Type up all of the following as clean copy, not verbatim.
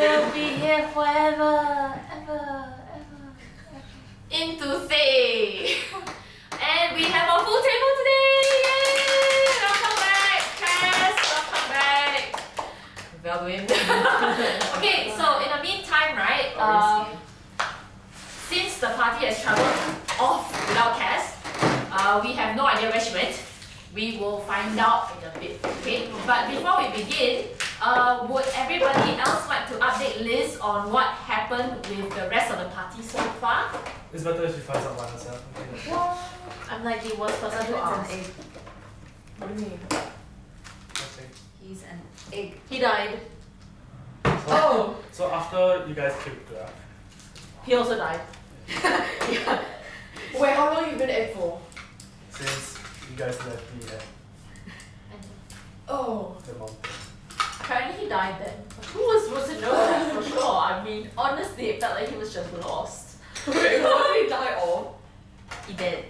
We'll be here forever, ever, ever. Into say. And we have our full table today! Yay! Welcome back, Cass! Welcome back! Velwin. Okay, so in the meantime, right, since the party has travelled off without Cass, we have no idea where she went. We will find out in a bit, okay? But before we begin, would everybody else like to update Liz on what happened with the rest of the party so far? It's better if she finds out by herself. Okay. Well, I'm like the worst person to ask. What do you mean? Okay. He's an egg. He died. Oh! So after you guys killed Graf, He also died. Yeah. Wait, how long you been egg for? since you guys left Oh. the mountain. Apparently he died then. Who was supposed to know that for sure? I mean, honestly, it felt like he was just lost. Wait, what did he die of? He did.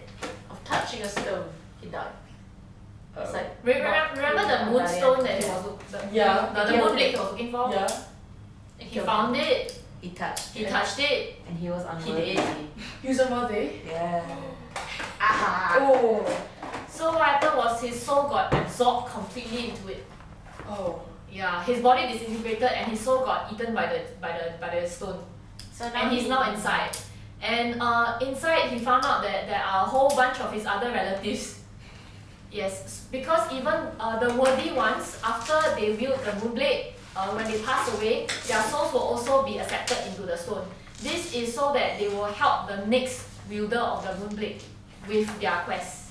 Of touching a stone. He died. It's like, not- remember the moonstone that he was Yeah. the moonblade he was looking for? Yeah. He found it, He touched. he touched it, And he was he unworthy. did. He was unworthy? Yeah. Aha. Oh. So what happened was his soul got absorbed completely into it. Oh. Yeah, his body disintegrated and his soul got eaten by the stone. So And he's now inside. And inside he found out that there are a whole bunch of his other relatives. Yes, because even the worthy ones, after they wield the moonblade, when they pass away, their souls will also be accepted into the stone. This is so that they will help the next wielder of the moonblade with their quest.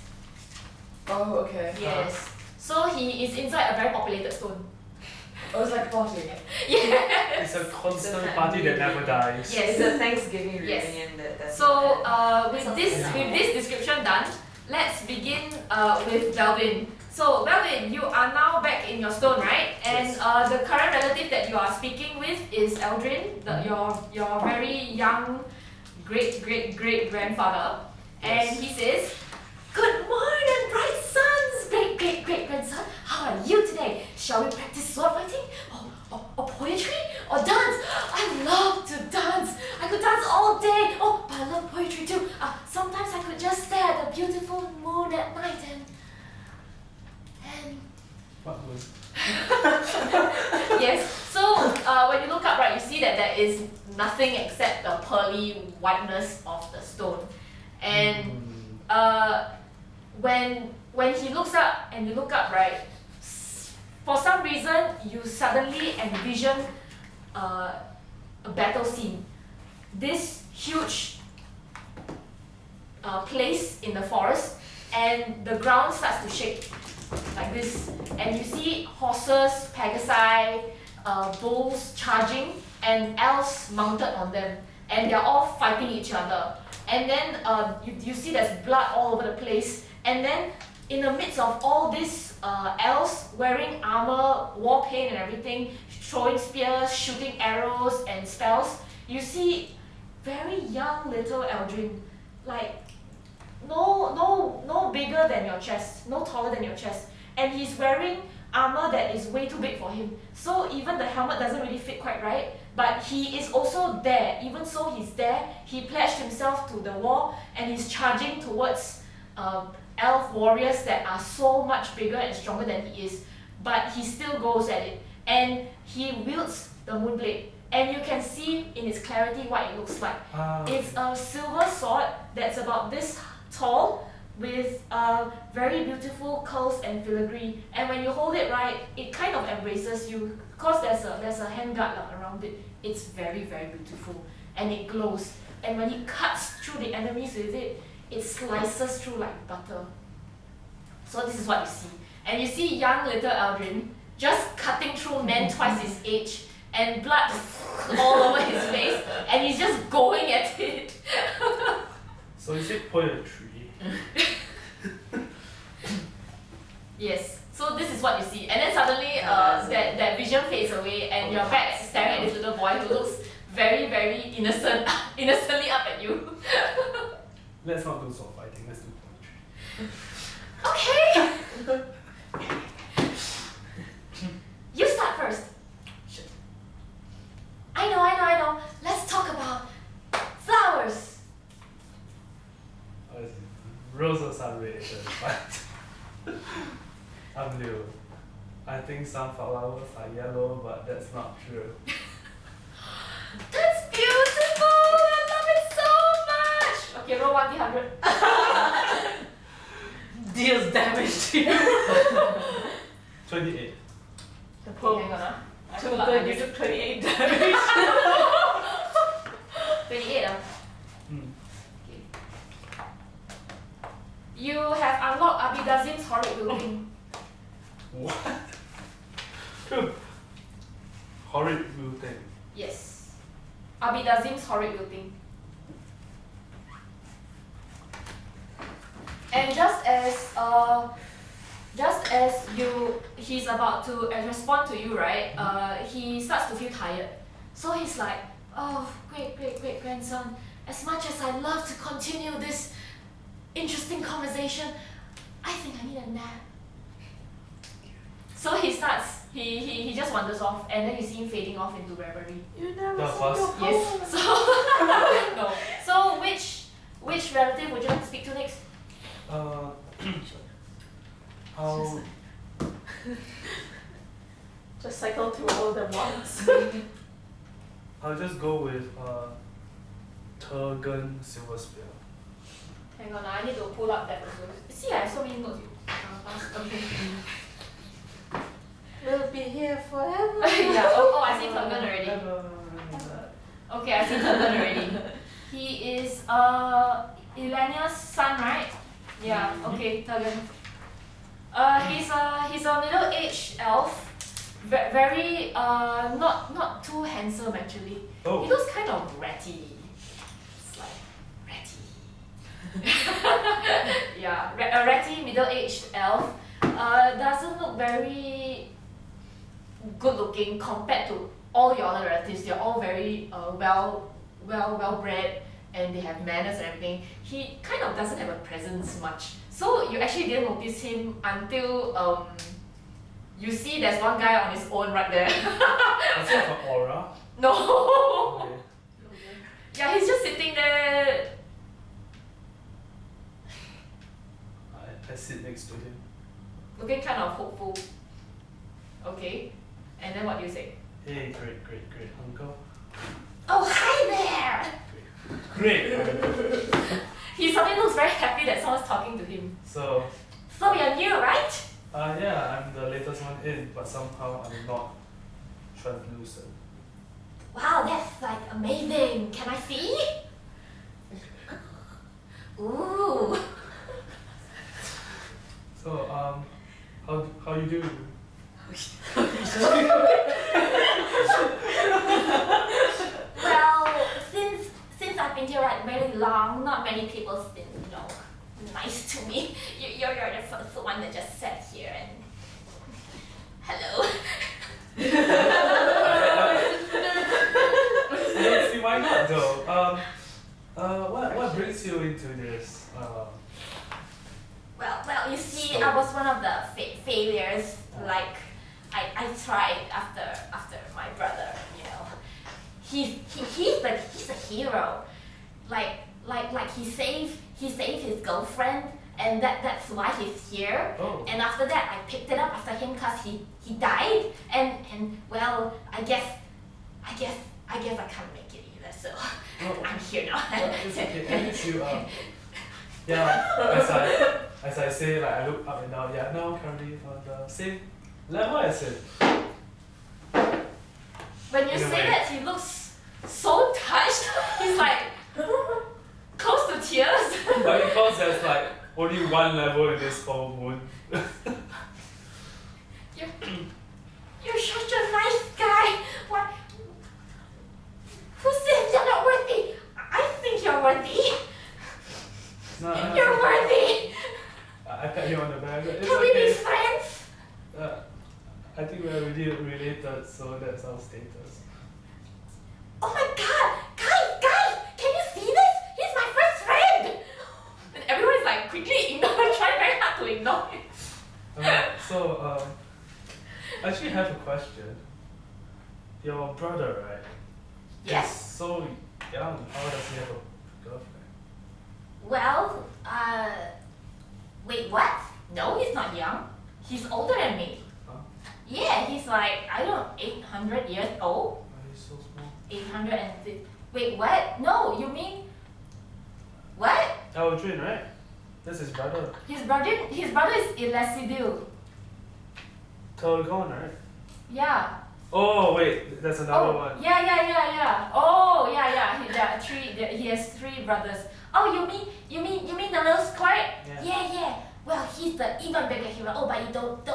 Oh, okay. Yes. So he is inside a very populated stone. Oh, it's like a party. Yes. It's a constant party that never dies. Yes. It's a Thanksgiving Yes. reunion that's So with this description done, let's begin with Velvin. So Velvin, you are now back in your stone, right? And Yes. the current relative that you are speaking with is Eldrin, your very young great grandfather. And Yes. he says, "Good morning, bright sons, great grandson. How are you today? Shall we practice sword fighting, or poetry, or dance? I love to dance. I could dance all day. Oh, but I love poetry too. Sometimes I could just stare at the beautiful moon at night and What was? yes. So when you look up, right, you see that there is nothing except the pearly whiteness of the stone. And when he looks up and you look up, right, for some reason you suddenly envision a battle scene. This huge place in the forest, and the ground starts to shake like this, and you see horses, pegasi, bulls charging, and elves mounted on them, and they're all fighting each other. And then you see there's blood all over the place, and then in the midst of all these elves wearing armor, war paint and everything, throwing spears, shooting arrows and spells, you see very young little Eldrin, like no bigger than your chest, no taller than your chest, and he's wearing armor that is way too big for him. So even the helmet doesn't really fit quite right, but he is also there. Even so he's there, he pledged himself to the war, and he's charging towards elf warriors that are so much bigger and stronger than he is, but he still goes at it, and he wields the moonblade, and you can see in its clarity what it looks like. It's a silver sword that's about this tall, with very beautiful curls and filigree, and when you hold it right, it kind of embraces you, because there's a handguard around it. It's very beautiful, and it glows, and when it cuts through the enemies with it, it slices through like butter. So this is what you see, and you see young little Eldrin just cutting through men twice his age, and blood all over his face, and he's just going at it. So you said poetry. Yes, so this is what you see, and then suddenly that vision fades away, and you're back staring at this little boy who looks very innocently up at you. Let's not do sword fighting, let's do poetry. Okay. You start first. Shit. I roses are related, but I'm Leo. I think some flowers are yellow, but that's not true. That's beautiful! I love it so much! Okay, roll 1d100. Deals damage to you. 28. The Okay, hang on ah. I Took pull up 30, my you list. took 28 damage. 28 ah. Mm. Okay. You have unlocked Abidazim's horrid building. What? Horrid blue thing. Yes. Abidazim's horrid building. And just as he's about to respond to you, right? He starts to feel tired. So he's like, oh, great grandson. As much as I love to continue this interesting conversation, I think I need a nap. So he just wanders off, and then you see him fading off into reverie. You never The said first- your Yes. home. So no. So which relative would you like to speak to next? How Just cycle through all of them once. I'll just go with Turgan Silver Spear. Hang on, I need to pull up that also. See, I have so many notes. Okay. We'll be here forever. Yeah. Oh, I see Turgan already. Okay, I see Turgan already. He is Elenia's son, right? Yeah. Okay, Turgan. He's a middle-aged elf. Very not too handsome actually. He Oh, looks kind of ratty. It's like ratty. Yeah, a ratty middle-aged elf. Doesn't look very good looking compared to all your other relatives. They're all very well bred and they have manners and everything. He kind of doesn't have a presence much. So you actually didn't notice him until you see there's one guy on his own right there. does he have an aura? No. Okay. Yeah, he's just sitting there. I sit next to him. Looking kind of hopeful. Okay. And then what do you say? Hey, great uncle. Oh, hi Great. there! He suddenly looks very happy that someone's talking to him. So, So you're new, right? yeah, I'm the latest one in, but somehow I'm not translucent. Wow, that's like amazing. Can I see? Ooh. So, how you doing? Well, since I've been here like very long, not many people's been, nice to me. You're the first one that just sat here and hello. I don't see why not though. What brings you into this? Well, you see, So- I was one of the failures. Like, I tried after my brother. He's a hero. Like he saved his girlfriend, and that's why he's here. Oh. And after that, I picked it up after him because he died. And well, I guess I can't make it either. So Oh. I'm here now. Well, it's okay. At least you yeah. As I say, like I look up and down. Yeah, now currently on the same level as him. When you In a say way. that, he looks so touched. He's like close to tears. But because there's like only one level in this whole moon. You're such a nice guy. What? Who said you're not worthy? I think you're worthy. No, You're worthy. I pat you on the back. It's Can we be okay. friends? I think we're really related, so that's our status. Oh my god! Guys! Can you see this? He's my first friend! And everyone is like quickly ignoring, trying very hard to ignore him. So, I actually have a question. Your brother, right? Yes. Is so young. How does he have a girlfriend? Well, Wait, what? No, he's not young. He's older than me. Huh? Yeah, he's like, I don't know, 800 years old. Why is so small? 850. Wait, what? No, you mean what? Eldrin, right? That's his brother. His brother is Elacidil. Turgon, right? Yeah. Oh wait, there's another Oh, one. yeah. Oh, yeah. He has 3 brothers. Oh, you mean the little squirt? Yeah. Well, he's the even bigger hero. Oh, but you don't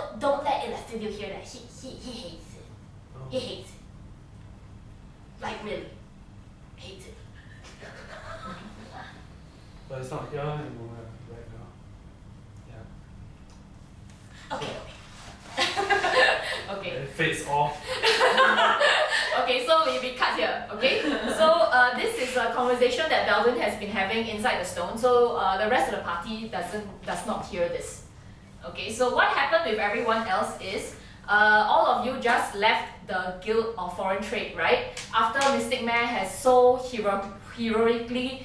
let Elacidil hear that. He hates it. Oh. He hates it. Like really, hates it. But it's not here anymore right now. Yeah. Okay. Okay. It fades off. Okay, so we cut here. Okay, so this is a conversation that Belvin has been having inside the stone. So the rest of the party does not hear this. Okay, so what happened with everyone else is all of you just left the Guild of Foreign Trade, right? After Mystic Mare has so heroically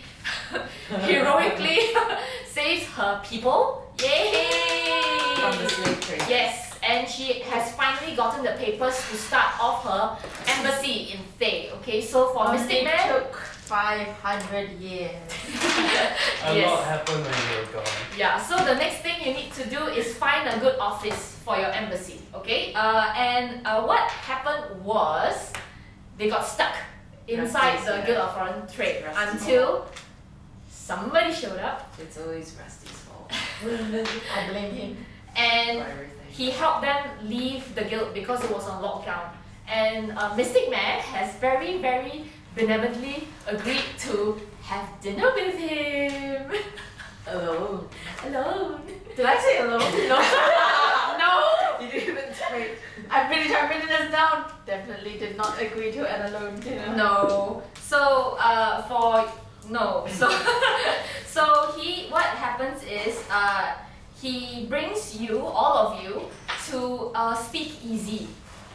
saved her people. Yay! From the slave trade. Yes, and she has finally gotten the papers to start off her embassy in Thay. Okay, so for Mystic Mare, took 500 years. A Yes. lot happened when you were gone. yeah. So the next thing you need to do is find a good office for your embassy. Okay, and what happened was they got stuck inside Rusty's, the yeah. Guild of Foreign Trade Rusty's until somebody showed up It's always Rusty's fault. I blame him and for everything. he helped them leave the guild because it was on lockdown. And Mystic Mare has very, very benevolently agreed to have dinner with him. Alone. Alone. Did I say alone? No. No! You didn't even say. I'm pretty sure I written this down. Definitely did not agree to an alone dinner. No. So, so what happens is, he brings you, all of you, to speak easy.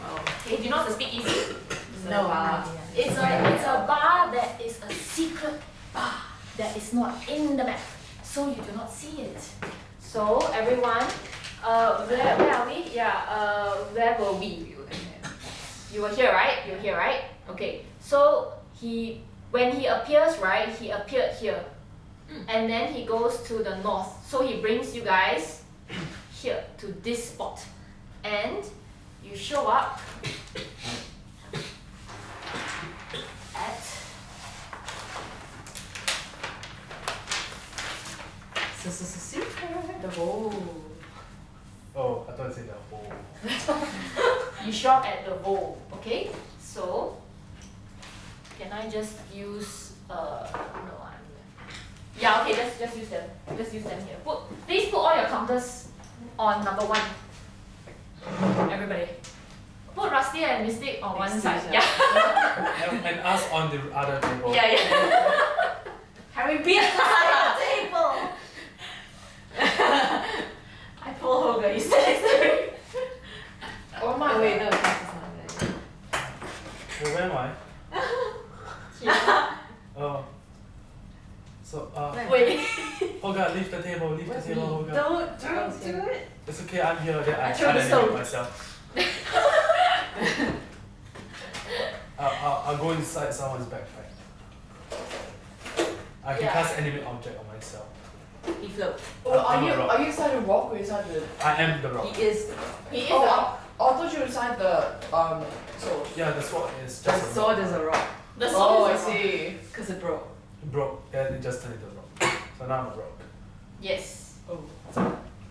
Oh. Okay, do you know what to speak easy? No idea. It's a bar that is a secret bar that is not in the map, so you do not see it. So everyone, where are we? Yeah, where were we? You were here, right? You were here, right? Okay. So when he appears, right? He appeared here, and then he goes to the north. So he brings you guys here to this spot, and you show up at the Vole. Oh, I thought you said the whole. You shop at the Vole, okay? So can I just use yeah, okay, just use them. Let's use them here. Please put all your counters on number 1. Everybody. Put Rusty and Mystic on one side. Yeah. And us on the other table. Yeah. Harry beat my table. I pull Hoga. You said it. Oh my Wait, god. no, this is not there. Well, where am I? Yeah. Oh. So, Wait. Hoga, leave the table, leave the table, Hoga. Don't do it. It's okay, I'm here, then I throw the animate stone. myself. I'll go inside someone's backpack. I can Yeah. cast animate object on myself. He floats. Oh, I'm a rock. are you inside the rock or inside the? I am the rock. He is. He is Oh, a I thought you were inside the sword. Yeah, the sword is The just sword a is rock. a rock. the sword Oh, I is a rock. see. Because it broke. It broke, yeah, it just turned into a rock. So now I'm a rock. Yes. Oh.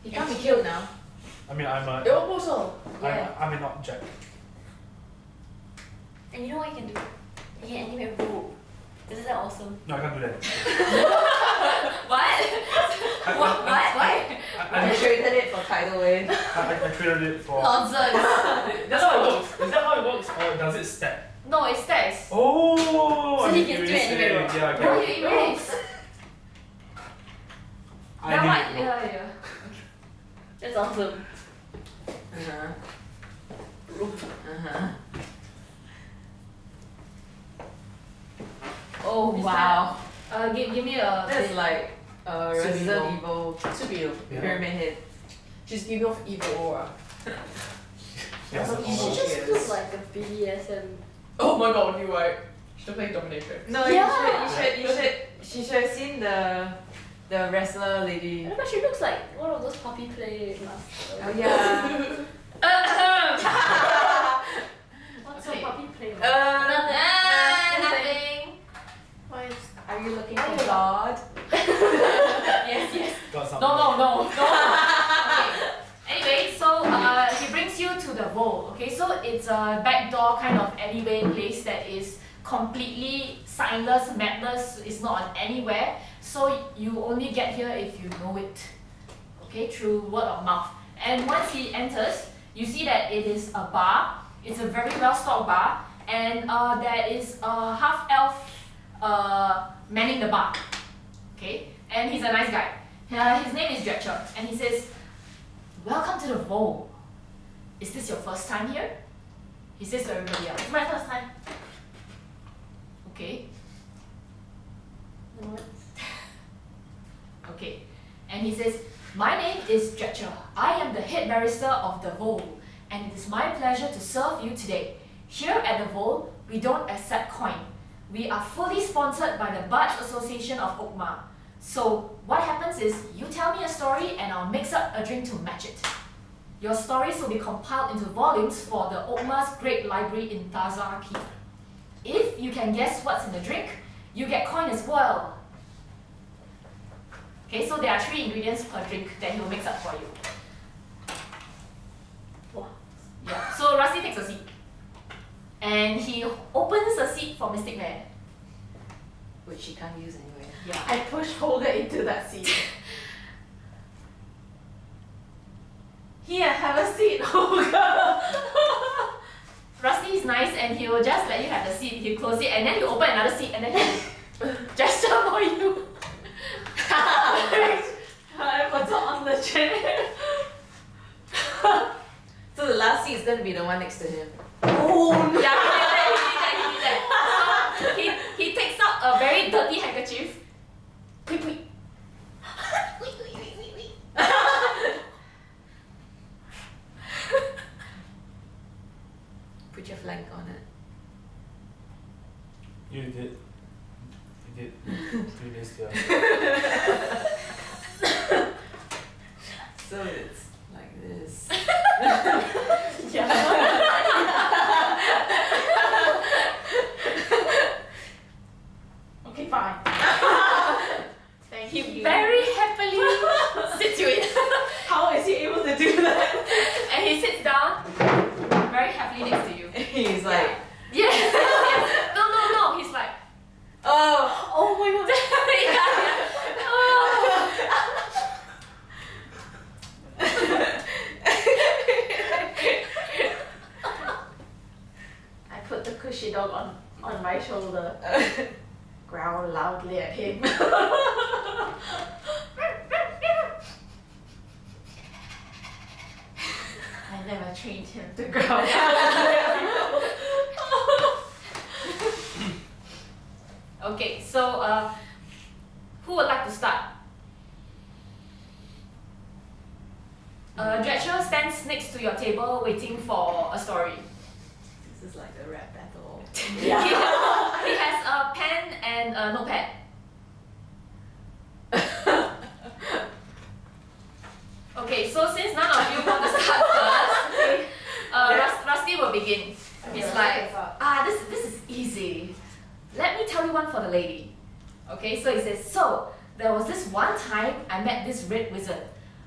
He can't be killed now. I mean, It almost all. Yeah. I'm an object. And you know what you can do? You can animate Vole. Isn't that awesome? No, I can't do that. What? I, What? I, I traded it for tidal wave. I traded it for. Nonsense. That's how it works. Is that how it works, or does it stack? No, it stacks. Oh, So I he get can what do you're it saying. anywhere. Yeah, I No, get it. it erase. I Now need what? it. Yeah. That's awesome. Uh-huh. Uh-huh. Oh Wow. Give me a. That's like Resident Evil Superhero. Yeah. Pyramid Head. She's giving off evil aura. She has an She aura. She just looks like a BDSM. Oh my god, you're right. She's playing dominatrix. No, Yeah. she should have seen the wrestler lady. But she looks like one of those puppy play masters. Oh yeah. What's Okay. a puppy play Nothing. Why is... Are you looking Are for you- God? Yes, yes. Got something. No. Okay. Anyway, so he brings you to the Vole. Okay, so it's a backdoor kind of alleyway place that is completely signless, mapless. It's not on anywhere. So you only get here if you know it. Okay, through word of mouth. And once he enters, you see that it is a bar. It's a very well-stocked bar, and there is a half-elf manning the bar. Okay, and he's a nice guy. His name is Dretcher, and he says, "Welcome to the Vole. Is this your first time here?" He says to everybody else. It's my first time. Okay. Okay, and he says, "My name is Dretcher. I am the head barrister of the Vole, and it is my pleasure to serve you today. Here at the Vole, we don't accept coin. We are fully sponsored by the Bards Association of Oakmar. So what happens is, you tell me a story and I'll mix up a drink to match it. Your stories will be compiled into volumes for the Oakmar's Great Library in Tazar Keep. If you can guess what's in the drink, you get coin as well." Okay, so there are 3 ingredients per drink that he will mix up for you. Wow. Yeah. So Rusty takes a seat. And he opens a seat for Mystic Man. Which she can't use anyway. Yeah. I push Holger into that seat. Here, have a seat, Holger. Rusty is nice and he will just let you have the seat. He'll close it and then he'll open another seat and then he'll gesture for you. I put it on the chair. So the last seat is gonna be the one next to him. Oh no. Yeah, he did that. So he takes out a very dirty handkerchief. Quick. Put your flank on it. You did 3 days here. So it's like this. Okay, fine. Thank He you. very happily sits you in. How is he able to do that? And he sits down very happily next to you. He's like, Yes. No. He's like, oh, Oh my god. yeah. Oh. I put the cushy dog on my shoulder. Growl loudly at him. I never trained him to growl loudly at people. Okay, so who would like to start? Dretcher stands next to your table waiting for a story. this is like a rap battle. He has a pen and a notepad. Okay, so since none of you want to start first, Rusty will begin. He's like, this is easy. Let me tell you one for the lady. Okay, so he says, so there was this one time I met this red wizard.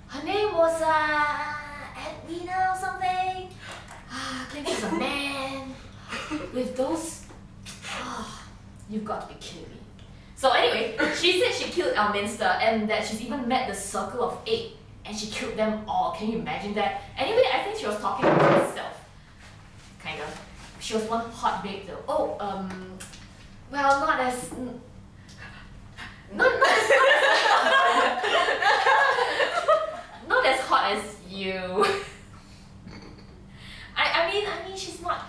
Her name was Edwina or something. I think she's a man with those. You've got to be kidding me. So anyway, she said she killed Elminster and that she's even met the Circle of 8 and she killed them all. Can you imagine that? Anyway, I think she was talking about herself. Kind of. She was one hot babe though. Oh, well, not as not as hot as you. I mean she's not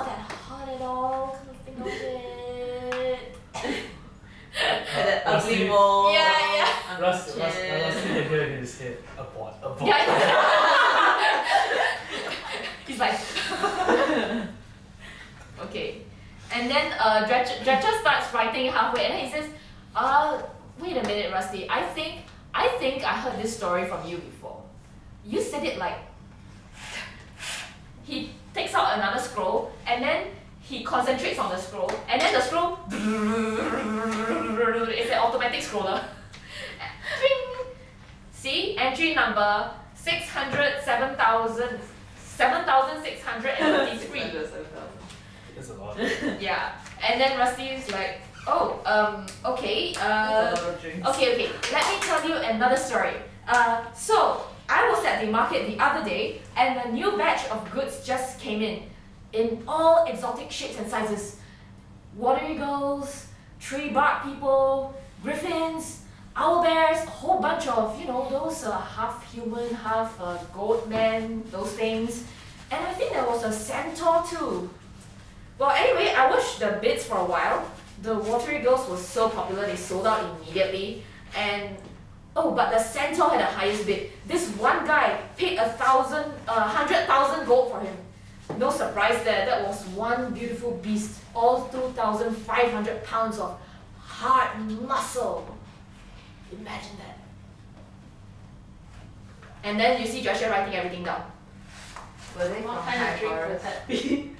that hot at all. Come to think of it. That ugly Rusty- wall. Yeah. Rusty can hear in his head. Abort. Yeah. He's like. Okay. And then Dretcher starts writing halfway, and then he says, wait a minute, Rusty. I think I heard this story from you before. You said it like. He takes out another scroll, and then he concentrates on the scroll, and then the scroll. It's an automatic scroller. See, entry number 7,653. That's a lot. Yeah, and then Rusty is like, oh, okay, That's a lot of drinks. okay, let me tell you another story. So I was at the market the other day, and a new batch of goods just came in all exotic shapes and sizes. Water eagles, tree bark people, griffins, owl bears, a whole bunch of, those half human, half goat men, those things. And I think there was a centaur too. Well, anyway, I watched the bids for a while. The water eagles were so popular, they sold out immediately. And but the centaur had the highest bid. This one guy paid 100,000 gold for him. No surprise there, that was one beautiful beast, all 2,500 pounds of hard muscle. Imagine that. And then you see Joshua writing everything down. Were they What from kind High of drink would Forest? that be?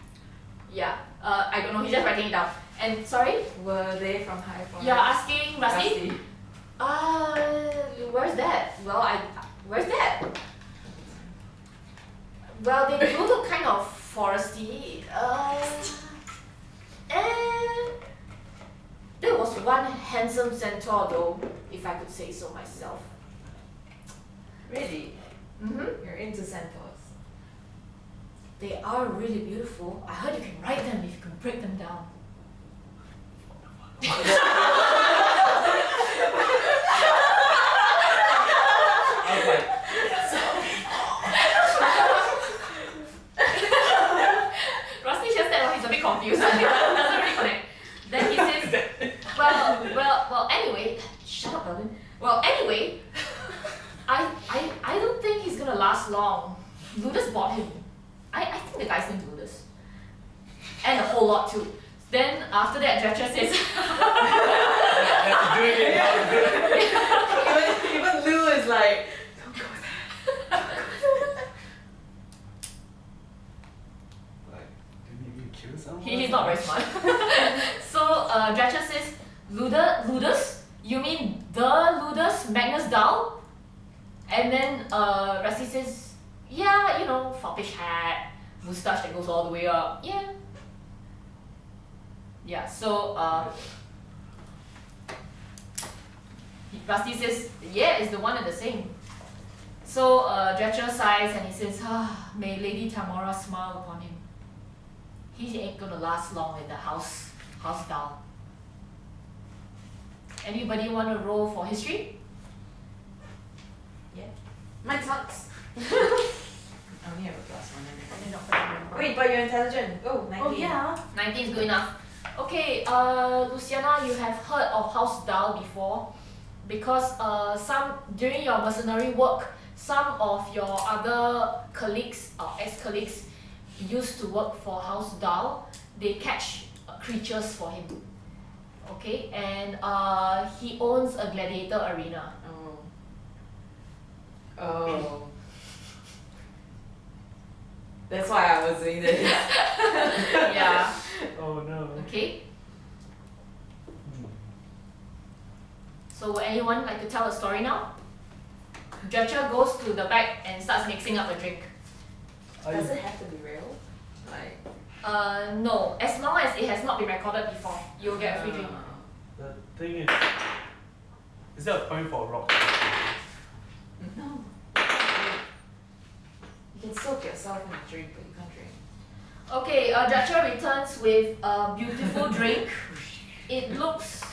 Yeah, I don't know, he's just writing it down. And sorry, Were they from High Forest? you're asking Rusty? Where's that? Well, where's that? Well, they do look kind of foresty. And there was one handsome centaur though, if I could say so myself. Really? Mm-hmm. You're into centaurs. They are really beautiful. I heard you can ride them if you can break them down. I was like, Rusty just said, he's a bit confused. Doesn't really connect. Then he says, well, anyway, shut up, Alvin. Well, anyway, I don't think he's gonna last long. Ludus bought him. I think the guy's named Ludus. And a whole lot too. Then after that, Dretcher says, doing it now. Even Lou is like, don't go there. Like, didn't you kill someone? he's not very smart. So Dretcher says, Ludus? You mean the Ludus Magnus Dahl? And then Rusty says, yeah, foppish hat, moustache that goes all the way up. Yeah, so Rusty says, yeah, it's the one and the same. So Dretcher sighs and he says, may Lady Tamora smile upon him. He ain't gonna last long in the house down. Anybody wanna roll for history? Mine sucks. I only have a +1 You're not gonna remember. Wait, but you're intelligent. Oh, 19. Oh yeah. 19 is good enough. Okay, Luciana, you have heard of House Dahl before because during your mercenary work, some of your other colleagues or ex-colleagues used to work for House Dahl. They catch creatures for him. Okay, and he owns a gladiator arena. Oh. That's why I was doing this. Yeah. Oh no. Okay. So would anyone like to tell a story now? Dretcher goes to the back and starts mixing up a drink. Does it have to be real? Like. No. As long as it has not been recorded before, you'll get a free drink. The thing is there a point for rock? No. You can soak yourself in a drink, but you can't drink. Okay, Dretcher returns with a beautiful drink. It looks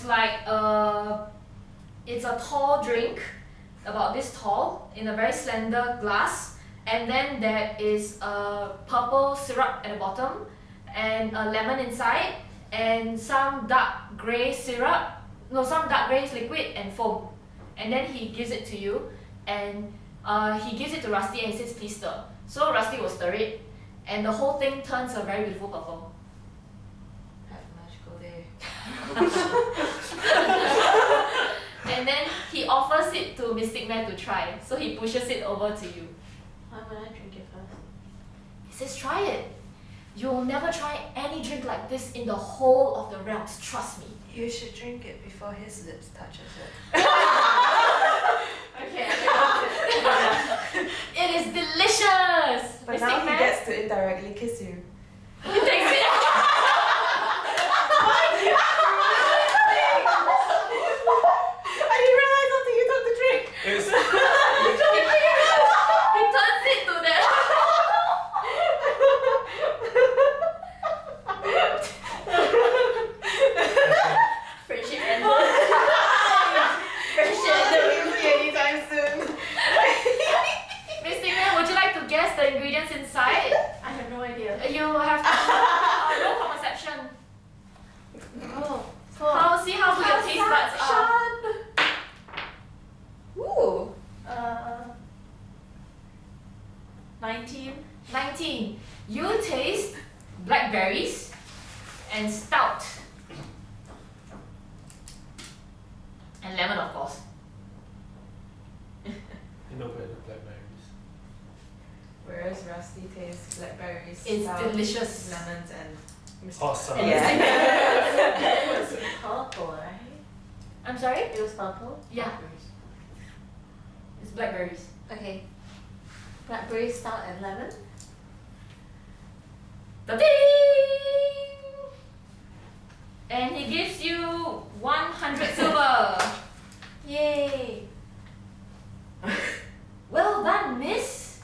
like it's a tall drink, about this tall, in a very slender glass, and then there is a purple syrup at the bottom, and a lemon inside, and some dark grey syrup, no, some dark grey liquid and foam, and then he gives it to you, and he gives it to Rusty and he says please stir. So Rusty will stir it, and the whole thing turns a very beautiful purple. Have magical day. And then he offers it to Mystic Man to try, so he pushes it over to you. Why would I drink it first? He says try it. You'll never try any drink like this in the whole of the realms, trust me. You should drink it before his lips touches it. Okay, It is delicious! But Mystic now he Man, gets to indirectly kiss you. he takes it. I didn't realize until you took the drink. It's, He turns it to that. Friendship ended. Friendship ended. Anytime soon. Mystic Man, would you like to guess the ingredients inside? I have no idea. You have to roll for perception. Oh, See how good your taste buds are. Ooh. 19. 19. You taste blackberries and stout. And lemon, of course. you know better blackberries. Whereas Rusty tastes blackberries, It's stout, delicious. lemons, and Awesome. And It was purple, right? I'm sorry? It was purple? Yeah. It's blackberries. Okay. Blackberry, stout, and lemon. Da-ding! And he gives you 100 silver. Yay! Well done, miss.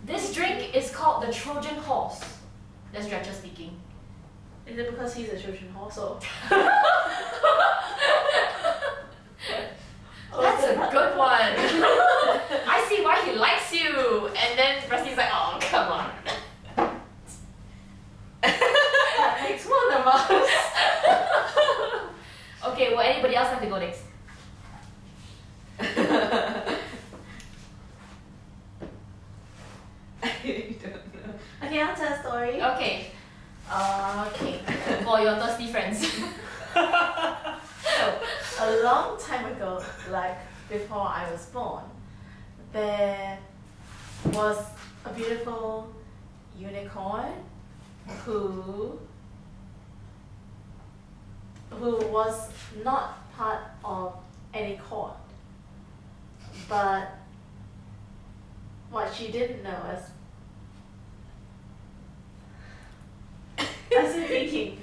This drink is called the Trojan Horse. That's Dretcher speaking. Is it because he's a Trojan horse or? That's a good one. I see why he likes you. And then Rusty's like, oh, come on. That makes one of us. Okay, will anybody else have to go next? I don't know. Okay, I'll tell a story. Okay, Okay. for your thirsty friends. So, a long time ago, like before I was born, there was a beautiful unicorn who was not part of any court, but what she didn't know is, I was thinking.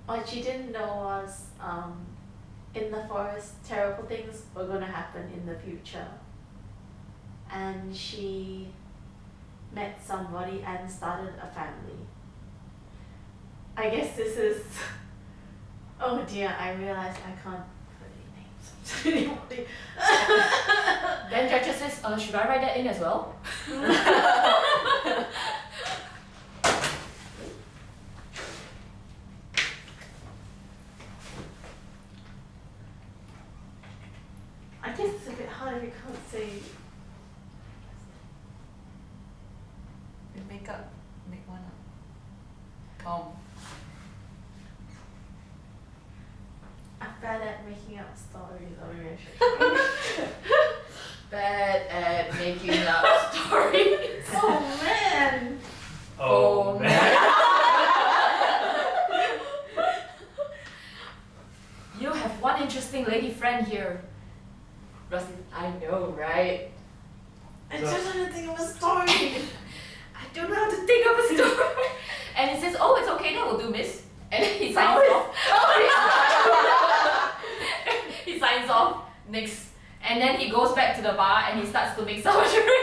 What she didn't know was, in the forest, terrible things were going to happen in the future. And she met somebody and started a family. I guess this is. Oh dear, I realized I can't put any names to anybody. Then Dretcher says, should I write that in as well? I guess it's a bit hard if you can't say. You make one up. I'm bad at making up stories, or maybe I should. Bad at making up stories. Oh man! Oh, man. You have one interesting lady friend here. Rusty, I know, right? I just want to think of a story. I don't know how to think of a story. And he says, oh, it's okay, that will do, miss. And then he signs off. He signs off. Next. And then he goes back to the bar and he starts to make sour drink.